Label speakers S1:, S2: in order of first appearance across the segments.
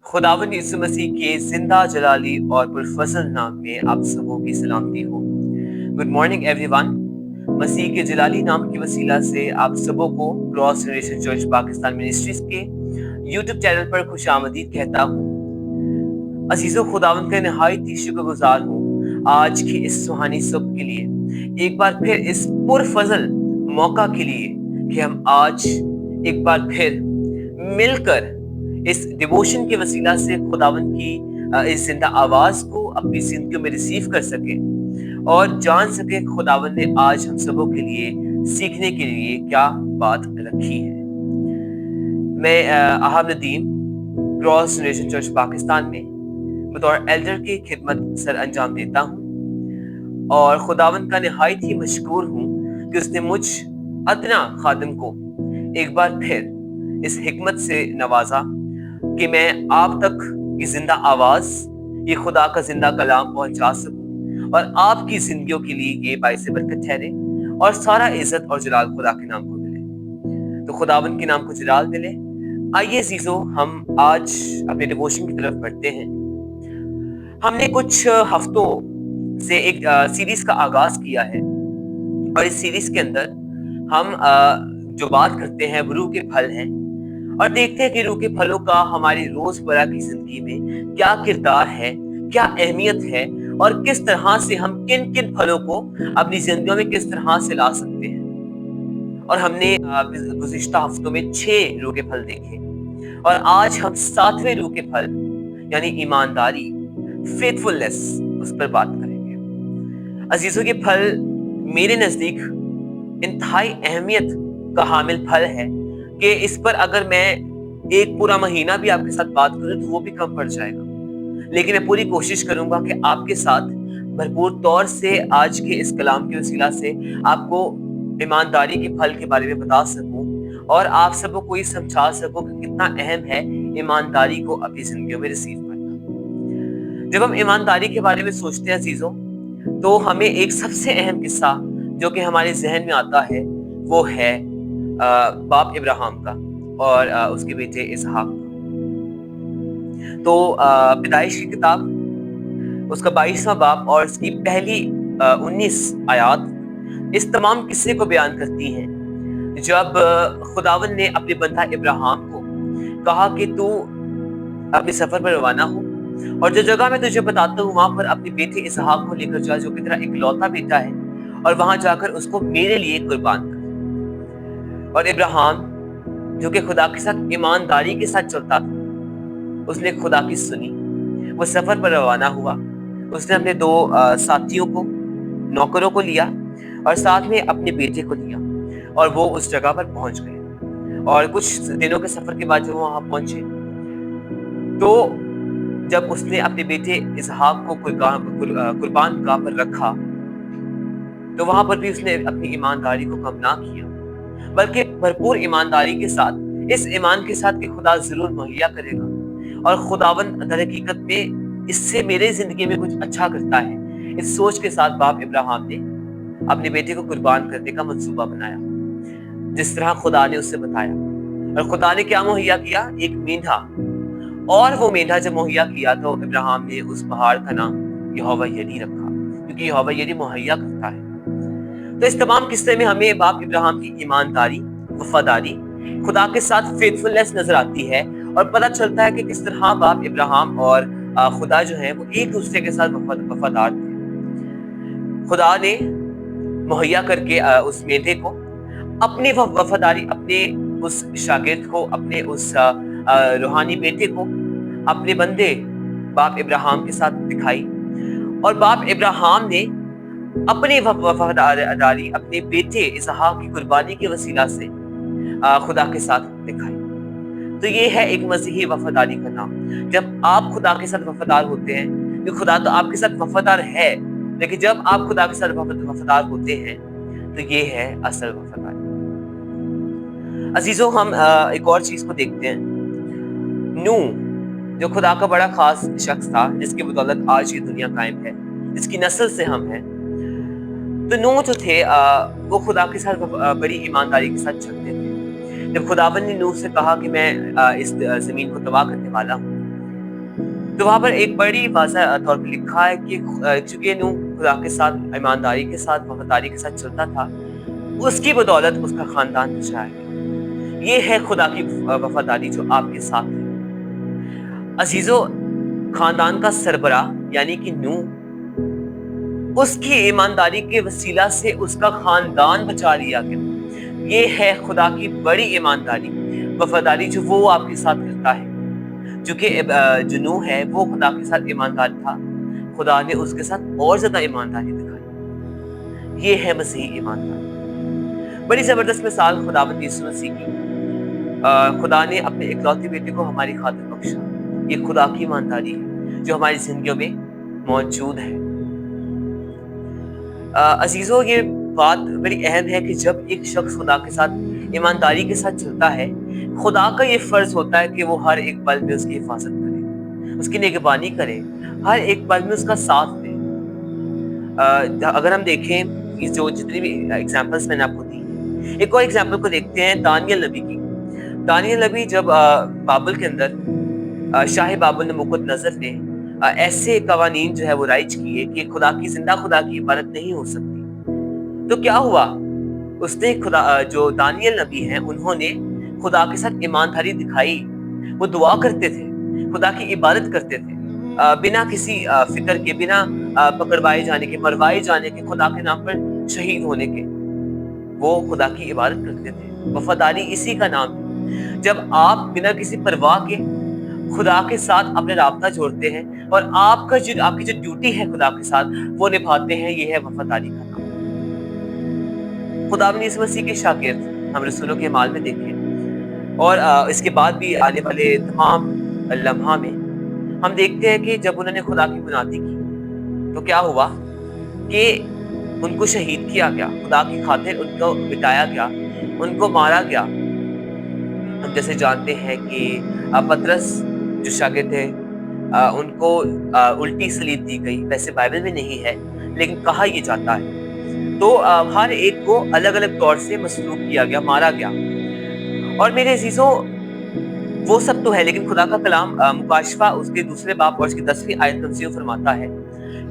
S1: खुदावंद यीशु मसीह के जिंदा जलाली और पुरफजल नाम में आप सबों की सलामती हो। Good morning everyone. मसीह के जलाली नाम की वसीला से आप सबों को cross generation church Pakistan ministries के यूट्यूब चैनल पर खुशामदीद कहता हूँ। अजीजों, खुदावंद का नहायत ही शुक्रगुजार हूँ आज की इस सुहानी सुबह के लिए, एक बार फिर इस पुरफजल मौका के लिए कि हम आज एक बार फिर मिलकर इस डिवोशन के वसीला से खुदावंद की इस जिंदा आवाज को अपनी जिंदगी में रिसीव कर सके और जान सके खुदावंद ने आज हम सबों के लिए सीखने के लिए क्या बात रखी है। मैं Ahab Nadeem cross generation church Pakistan में बतौर एल्डर की खिदमत सर अंजाम देता हूँ और खुदावंद का निहायत ही मशकूर हूँ कि उसने मुझ अदना खादिम को एक बार फिर इस हिकमत से नवाजा कि मैं आप तक की जिंदा आवाज, ये खुदा का जिंदा कलाम पहुंचा सकूं और आपकी जिंदगियों के लिए ये बाइस बरकत ठहरे और सारा इज्जत और जलाल खुदा के नाम को मिले। तो खुदावंद के नाम को जलाल मिले। आइए जीजो, हम आज अपने डिवोशन की तरफ बढ़ते हैं। हमने कुछ हफ्तों से एक सीरीज का आगाज किया है और इस सीरीज के अंदर हम जो बात करते हैं वो रूह के फल हैं और देखते हैं कि रूह के फलों का हमारी रोजमर्रा की जिंदगी में क्या किरदार है, क्या अहमियत है और किस तरह से हम किन किन फलों को अपनी जिंदगियों में किस तरह से ला सकते हैं। और हमने गुज़िश्ता हफ्तों में 6 रूह के फल देखे और आज हम 7वें रूह के फल यानी ईमानदारी, फेथफुलनेस, उस पर बात करेंगे। अजीजों, ये फल मेरे नजदीक इंतहाई अहमियत का हामिल फल है कि इस पर अगर मैं एक पूरा महीना भी आपके साथ बात करूं तो वो भी कम पड़ जाएगा, लेकिन मैं पूरी कोशिश करूंगा कि आपके साथ भरपूर तौर से आज के इस कलाम के वसीला से आपको ईमानदारी के फल के बारे में बता सकूं और आप सबको कोई समझा सकूं कि कितना अहम है ईमानदारी को अपनी जिंदगी में रिसीव करना। जब हम ईमानदारी के बारे में सोचते हैं अजीजों, तो हमें एक सबसे अहम किस्सा जो कि हमारे जहन में आता है वो है बाप इब्राहिम का और उसके बेटे इसहाक का। तो पैदाइश की किताब उसका 22वां बाब और उसकी पहली 19 आयात इस तमाम किस्से को बयान करती हैं जब खुदावन ने अपने बंदा इब्राहिम को कहा कि तू अपने सफर पर रवाना हो और जो जगह मैं तुझे बताता हूँ वहां पर अपने बेटे इसहाक को लेकर जा, जो कि तेरा इकलौता बेटा है, और वहां जाकर उसको मेरे लिए कुर्बान कर। और इब्राहिम जो कि खुदा के साथ ईमानदारी के साथ चलता था, उसने खुदा की सुनी, वो सफर पर रवाना हुआ। उसने अपने 2 साथियों को, नौकरों को लिया और साथ में अपने बेटे को लिया और वो उस जगह पर पहुंच गए। और कुछ दिनों के सफर के बाद जब वो वहां पहुंचे तो जब उसने अपने बेटे इसहाक को कुर्बान गाह पर रखा तो वहां पर भी उसने अपनी ईमानदारी को कम ना किया, बल्कि भरपूर ईमानदारी के साथ, इस ईमान के साथ कि खुदा जरूर मुहैया करेगा और खुदावन दर हकीकत में इससे मेरे जिंदगी में कुछ अच्छा करता है, इस सोच के साथ बाप इब्राहिम ने अपने बेटे को कुर्बान करने का मंसूबा बनाया जिस तरह खुदा ने उससे बताया। और खुदा ने क्या मुहैया किया? एक मेंढा। और वो मेंढा जब मुहैया किया तो इब्राहिम ने उस पहाड़ का नाम यहोवा यरी रखा, क्योंकि यहोवा यरी मुहैया करता है। तो इस तमाम किस्से में हमें बाप इब्राहिम की ईमानदारी, वफादारी, खुदा के साथ फेथफुलनेस नजर आती है और पता चलता है कि किस तरह बाप इब्राहिम और खुदा जो है वो एक दूसरे के साथ वफादार थे। खुदा ने मुहैया करके उस मेंढे को अपनी वफादारी, अपने उस शागिर्द को, अपने उस रूहानी बेटे को अपने बंदे बाप इब्राहिम के साथ दिखाई और बाप इब्राहिम ने अपनी वफादारी अपने बेटे इसहाक की कुर्बानी के वसीला से खुदा के साथ दिखाई। तो ये है एक मसीही वफादारी का नाम। जब आप खुदा के साथ वफादार होते हैं, तो खुदा तो आपके साथ वफादार है, लेकिन जब आप खुदा के साथ वफादार होते हैं तो ये है असल वफादारी। अजीजों, हम एक और चीज को देखते हैं। नूह जो खुदा का बड़ा खास शख्स था, जिसकी बदौलत आज ये दुनिया कायम है, जिसकी नस्ल से हम हैं। तो नूह जो थे वो खुदा के साथ बड़ी ईमानदारी के साथ चलते थे। जब खुदावन ने नूह से कहा कि मैं इस जमीन को तबाह करने वाला हूँ, तो वहां पर एक बड़ी वाज़ह तौर पे लिखा है कि चूंकि नूह खुदा के साथ ईमानदारी के साथ वफादारी के साथ चलता था, उसकी बदौलत उसका खानदान बचाया गया। ये है खुदा की वफादारी जो आपके साथ है। अजीजों, खानदान का सरबरा यानी कि नूह, उसकी ईमानदारी के वसीला से उसका खानदान बचा लिया गया। ये है खुदा की बड़ी ईमानदारी, वफादारी जो वो आपके साथ करता है। क्योंकि जो नूह है वो खुदा के साथ ईमानदार था, खुदा ने उसके साथ और ज्यादा ईमानदारी दिखाई। ये है मसीही ईमानदारी। बड़ी जबरदस्त मिसाल खुदावंद यीशु मसीह की। खुदा ने अपने इकलौते बेटे को हमारी खातिर बख्शा। ये खुदा की ईमानदारी है जो हमारी जिंदगियों में मौजूद है। अजीजों, ये बात बड़ी अहम है कि जब एक शख्स खुदा के साथ ईमानदारी के साथ चलता है, खुदा का ये फर्ज होता है कि वो हर एक पल में उसकी हिफाजत करे, उसकी निगरानी करे, हर एक पल में उसका साथ दे। अगर हम देखें इस जो जितनी भी एग्जांपल्स मैंने आपको दी, एक और एग्जांपल को देखते हैं दानियल नबी की। दानियल नबी जब बाबुल के अंदर शाह बाबुल नबूकदनेस्सर ने ऐसे कवानीन जो है वो राइज किए कि जिंदा खुदा की इबादत नहीं हो सकती, तो क्या हुआ? उसने खुदा जो दानियल नबी हैं उन्होंने खुदा के साथ ईमानदारी दिखाई। वो दुआ करते थे, खुदा की इबादत करते थे, बिना किसी फिक्र के, बिना पकड़वाए जाने के, मरवाए जाने के, खुदा के नाम पर शहीद होने के, वो खुदा की इबादत करते थे। वफादारी इसी का नाम है। जब आप बिना किसी परवाह के खुदा के साथ अपने राब्ता जोड़ते हैं और आपकी जो ड्यूटी है खुदा के साथ वो निभाते हैं, ये है वफादारी का नाम। खुदावंद यीशु मसीह के शागिर्द हम रसूलों के माल में देखें और इसके बाद भी आने वाले तमाम लम्हा में हम देखते हैं कि जब उन्होंने खुदा की मुनादी की तो क्या हुआ कि उनको शहीद किया गया, खुदा की खातिर उनको मिटाया गया, उनको मारा गया। हम जैसे जानते हैं कि पतरस जो शागिर्द थे उनको उल्टी सलीब दी गई। वैसे बाइबल में नहीं है लेकिन कहा यह जाता है। तो हर एक को अलग अलग तौर से मसलूब किया गया, मारा गया। और मेरे अजीजों, वो सब तो है, लेकिन खुदा का कलाम मुकाशफा उसके दूसरे बाब और उसकी 10वीं आयत में हमसे फरमाता है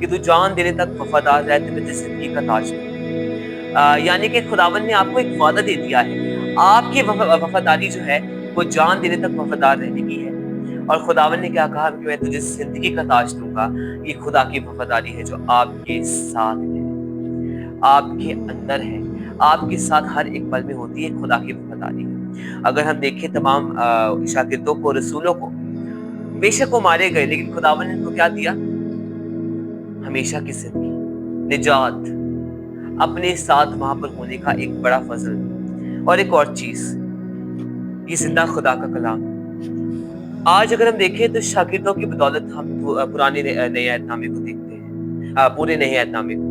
S1: कि तू जान देने तक वफादार रह, तुझे जिंदगी का ताज दूं। यानी कि खुदावन ने आपको एक वादा दे दिया है। आपकी वफादारी जो है वो जान देने तक वफादार रहने की है। और खुदावन ने क्या कहा कि मैं तुझे जिंदगी का ताज दूंगा। ये खुदा की वफादारी है जो आपके साथ है, आपके अंदर है, आपके साथ हर एक पल में होती है। खुदा की वफादारी है। अगर हम देखें तमाम शागिर्दों को, रसूलों को, बेशक वो मारे गए लेकिन खुदावन ने इनको क्या दिया? हमेशा की जिंदगी, निजात, अपने साथ वहां पर होने का एक बड़ा फजल। और एक और चीज, ये जिंदा खुदा का कलाम। आज अगर हम देखें तो शागिर्दों की बदौलत हम पुराने नए अहदनामे को देखते हैं, पूरे नए अहदनामे को।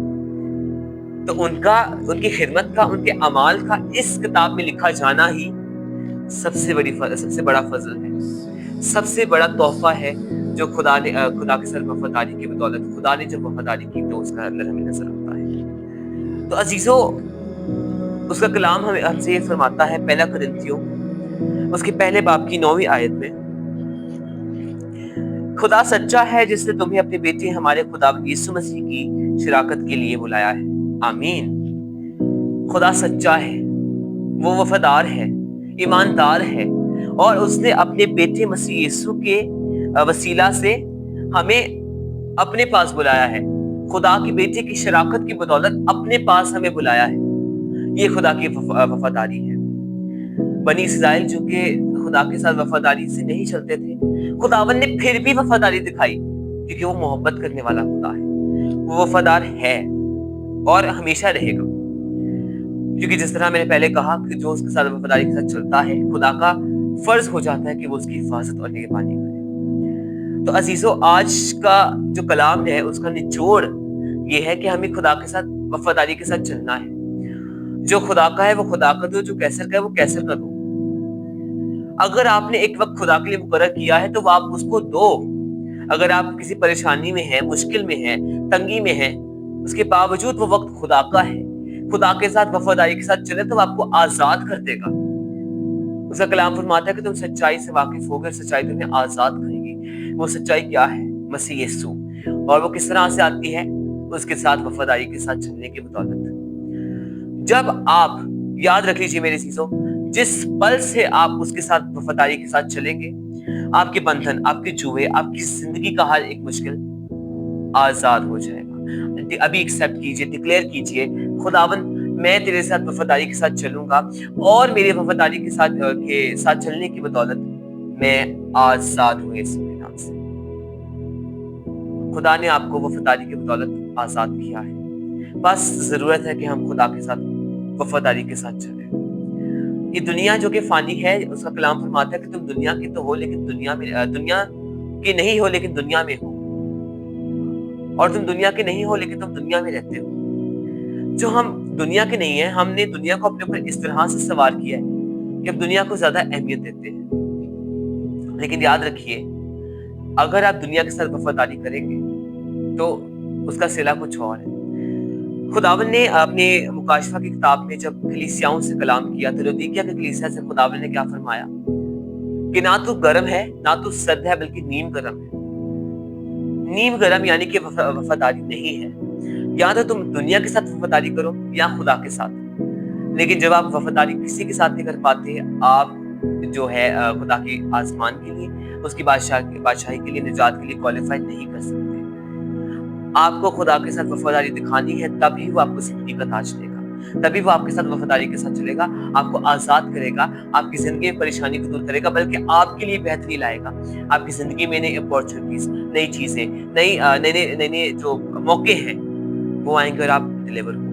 S1: तो उनकी खिदमत का, उनके अमाल का इस किताब में लिखा जाना ही सबसे बड़ा फजल है, सबसे बड़ा तोहफा है जो खुदा के साथ वफादारी की बदौलत खुदा ने जब वफादारी की तो उसका अंदर हमें नजर आता है। तो अजीजों, उसका कलाम हमें हमसे ये फरमाता है पहला कुरिन्थियों उसके पहले बाब की 9वीं आयत में, खुदा सच्चा है जिसने तुम्हें अपने बेटे हमारे खुदावंद यीशु मसीह की शिराकत के लिए बुलाया है। आमीन। खुदा सच्चा है, वो वफादार है, ईमानदार है और उसने अपने बेटे मसीह यीशु के वसीला से हमें अपने पास बुलाया है। खुदा के बेटे की शराकत की बदौलत अपने पास हमें बुलाया है। ये खुदा की वफादारी है। बनी इस्राएल जो कि खुदा के साथ वफादारी से नहीं चलते थे, खुदावन ने फिर भी वफादारी दिखाई क्योंकि वो मोहब्बत करने वाला खुदा है। वो वफादार है और हमेशा रहेगा। क्योंकि जिस तरह मैंने पहले कहा कि जो उसके साथ वफादारी के साथ चलता है, खुदा का फर्ज हो जाता है कि वो उसकी हिफाजत और निगरानी करे। तो अजीजों, आज का जो कलाम है उसका निचोड़ ये है कि हमें खुदा के साथ वफादारी के साथ चलना है। जो खुदा का है वो खुदा का दो, जो कैसर का है वो कैसर का दो। अगर आपने एक वक्त खुदा के लिए मुकर्रर किया है तो आप उसको दो। अगर आप किसी परेशानी में हैं, मुश्किल में हैं, तंगी में हैं, उसके बावजूद वो वक्त खुदा का है, खुदा के साथ वफादारी के साथ चले तो आपको आजाद कर देगा। उसका कलाम फरमाता है कि तुम सच्चाई से वाकिफ होकर सच्चाई तुम्हें आजाद करेगी। वो सच्चाई क्या है, मसीह यीशु, और वो किस तरह से आती है, उसके साथ वफादारी के साथ चलने की बदौलत। जब आप, याद रख लीजिए मेरे चीजों, जिस पल से आप उसके साथ वफादारी के साथ चलेंगे, आपके बंधन, आपके जुए, आपकी जिंदगी का हर एक मुश्किल आजाद हो जाएगा। अभी एक्सेप्ट कीजिए, डिक्लेयर कीजिए, खुदावन मैं तेरे साथ वफादारी के साथ चलूंगा, और मेरे वफादारी के साथ चलने की बदौलत मैं आजाद हूँ यीशु के नाम से। खुदा ने आपको वफादारी की बदौलत आजाद किया है। बस जरूरत है कि हम खुदा के साथ वफादारी के साथ चलें। ये दुनिया जो कि फानी है, उसका कलाम फरमाता है कि तुम दुनिया के तो हो लेकिन दुनिया के नहीं हो, लेकिन दुनिया में हो, और तुम दुनिया के नहीं हो लेकिन तुम दुनिया में रहते हो। जो हम दुनिया के नहीं है, हमने दुनिया को अपने ऊपर इस तरह से सवार किया है कि हम दुनिया को ज्यादा अहमियत देते हैं। लेकिन याद रखिए, अगर आप दुनिया के साथ वफादारी करेंगे तो उसका सिला कुछ और है। खुदावन ने अपने मुकाशफा की किताब में जब कलीसियाओं से कलाम किया तो लौदीकिया के कलीसिया से खुदावन ने क्या फरमाया कि ना तो गर्म है ना तो सर्द है, बल्कि नीम गर्म है। नीम गर्म यानी कि वफादारी नहीं है। या तो तुम दुनिया के साथ वफादारी करो या खुदा के साथ। लेकिन जब आप वफादारी किसी के साथ नहीं कर पाते, आप जो है खुदा के आसमान के लिए, उसकी बादशाही के लिए, निजात के लिए क्वालिफाई नहीं कर सकते। आपको खुदा के साथ वफादारी दिखानी है, तभी वो आपको जिंदगी का ताज देगा, तभी वो आपके साथ वफादारी के साथ चलेगा, आपको आजाद करेगा, आपकी जिंदगी में परेशानी को दूर करेगा, बल्कि आपके लिए बेहतरी लाएगा। आपकी जिंदगी में नई अपॉर्चुनिटीज, नई चीजें, नए जो मौके हैं वो आएंगे और आप डिलीवर होंगे।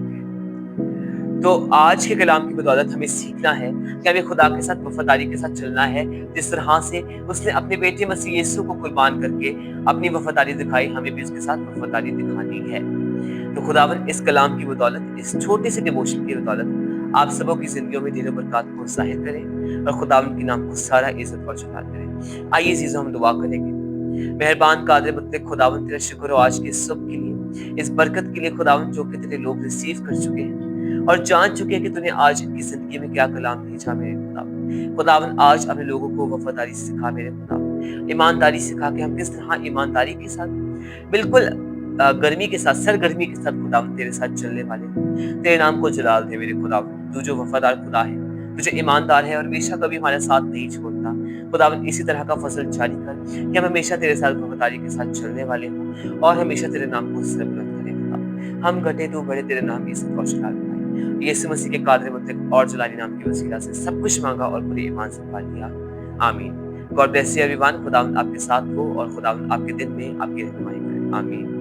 S1: तो आज के कलाम की बदौलत हमें सीखना है कि हमें खुदा के साथ वफादारी के साथ चलना है, जिस तरह से उसने अपने बेटे मसीह यीशु को कुर्बान करके अपनी वफादारी दिखाई, हमें भी उसके साथ वफादारी दिखानी है। तो खुदावन इस कलाम की बदौलत, इस छोटे से डिवोशन की बदौलत आप सबों की जिंदगियों में ढेरों बरकत को जाहिर करें और खुदावन के नाम को सारा इज्जत और जलाल करें। आइए चीजों हम दुआ करेंगे। मेहरबान कादिर मुतलक खुदावन, तेरा शुक्र हो आज के सुख के लिए, इस बरकत के लिए खुदावन, जो कि तेरे लोग रिसीव कर चुके हैं और जान चुके हैं कि तूने आज इनकी जिंदगी में क्या कलाम भेजा। मेरे खुदावन आज अपने लोगों को वफादारी सिखा, मेरे खुदावन ईमानदारी सिखा कि हम किस तरह ईमानदारी के साथ, बिल्कुल गर्मी के साथ, सरगर्मी के साथ खुदावन तेरे साथ चलने वाले हैं। तेरे नाम को जलाल दे मेरे खुदावन। तू जो वफादार खुदा है, तू जो ईमानदार है और हमेशा कभी हमारे साथ नहीं छोड़ता, खुदावन इसी तरह का फजल जारी कर कि हम हमेशा तेरे साथ वफादारी के साथ चलने वाले हों और हमेशा तेरे नाम को बुलंद करें। खुदा हम घटे तो बड़े, तेरे नाम की इज्जत और जलाल पाए। यीशु मसीह के कादिर मुतलक और जलाली नाम की वसीला से सब कुछ मांगा और पूरे ईमान से पा लिया। आमीन। God bless you everyone. खुदावन आपके साथ हो और खुदावन आपके दिन में आपकी रहनुमाई करे। आमीन।